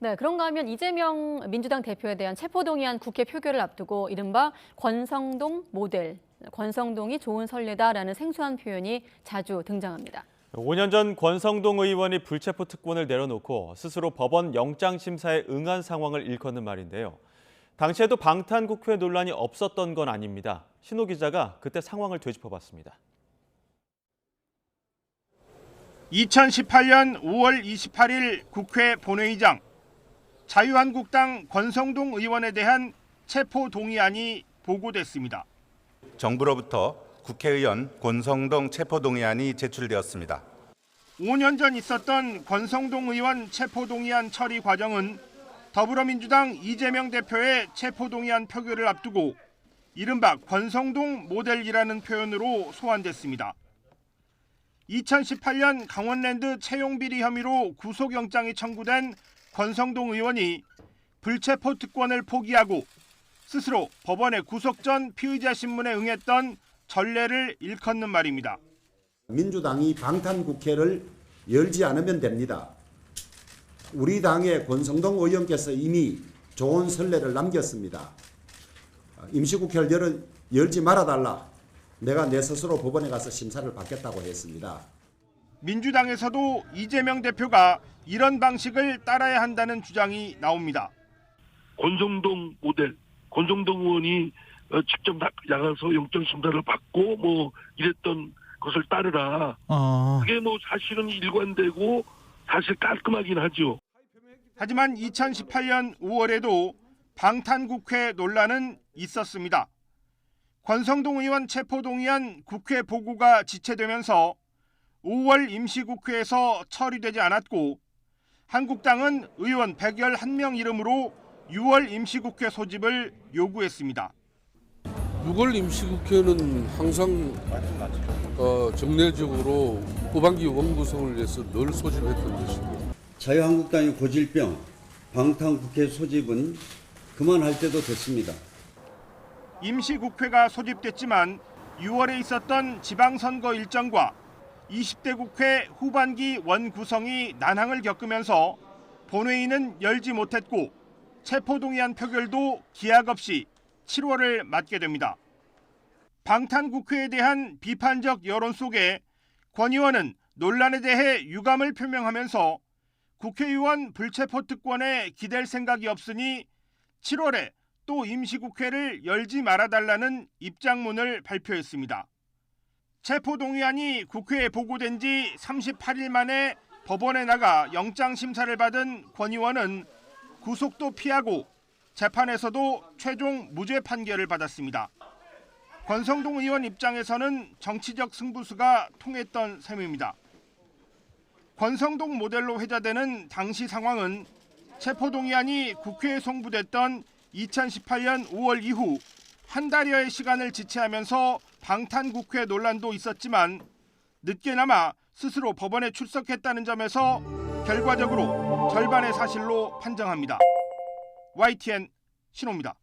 네, 그런가 하면 이재명 민주당 대표에 대한 체포동의안 국회 표결을 앞두고 이른바 권성동 모델, 권성동이 좋은 선례다라는 생소한 표현이 자주 등장합니다. 5년 전 권성동 의원이 불체포 특권을 내려놓고 스스로 법원 영장심사에 응한 상황을 일컫는 말인데요. 당시에도 방탄국회 논란이 없었던 건 아닙니다. 신호 기자가 그때 상황을 되짚어봤습니다. 2018년 5월 28일 국회 본회의장. 자유한국당 권성동 의원에 대한 체포 동의안이 보고됐습니다. 정부로부터 국회의원 권성동 체포 동의안이 제출되었습니다. 5년 전 있었던 권성동 의원 체포 동의안 처리 과정은 더불어민주당 이재명 대표의 체포 동의안 표결을 앞두고 이른바 권성동 모델이라는 표현으로 소환됐습니다. 2018년 강원랜드 채용비리 혐의로 구속영장이 청구된 권성동 의원이 불체포 특권을 포기하고 스스로 법원의 구속 전 피의자 신문에 응했던 전례를 일컫는 말입니다. 민주당이 방탄국회를 열지 않으면 됩니다. 우리 당의 권성동 의원께서 이미 좋은 선례를 남겼습니다. 임시국회를 열지 말아달라. 내가 내 스스로 법원에 가서 심사를 받겠다고 했습니다. 민주당에서도 이재명 대표가 이런 방식을 따라야 한다는 주장이 나옵니다. 권성동 모델, 권성동 의원이 직접 나가서 영장 심사를 받고 이랬던 것을 따르라. 그게 사실은 일관되고 사실 깔끔하긴 하죠. 하지만 2018년 5월에도 방탄국회 논란은 있었습니다. 권성동 의원 체포동의안 국회 보고가 지체되면서 5월 임시국회에서 처리되지 않았고 한국당은 의원 111명 이름으로 6월 임시국회 소집을 요구했습니다. 6월 임시국회는 항상 정례적으로 후반기 원구성을 위해서 늘 소집했던 것입니다. 자유한국당의 고질병, 방탄국회 소집은 그만할 때도 됐습니다. 임시국회가 소집됐지만 6월에 있었던 지방선거 일정과 20대 국회 후반기 원구성이 난항을 겪으면서 본회의는 열지 못했고 체포동의안 표결도 기약 없이 7월을 맞게 됩니다. 방탄국회에 대한 비판적 여론 속에 권 의원은 논란에 대해 유감을 표명하면서 국회의원 불체포 특권에 기댈 생각이 없으니 7월에 또 임시국회를 열지 말아달라는 입장문을 발표했습니다. 체포동의안이 국회에 보고된 지 38일 만에 법원에 나가 영장심사를 받은 권 의원은 구속도 피하고 재판에서도 최종 무죄 판결을 받았습니다. 권성동 의원 입장에서는 정치적 승부수가 통했던 셈입니다. 권성동 모델로 회자되는 당시 상황은 체포동의안이 국회에 송부됐던 2018년 5월 이후 한 달여의 시간을 지체하면서 방탄국회 논란도 있었지만 늦게나마 스스로 법원에 출석했다는 점에서 결과적으로 절반의 사실로 판정합니다. YTN 신호입니다.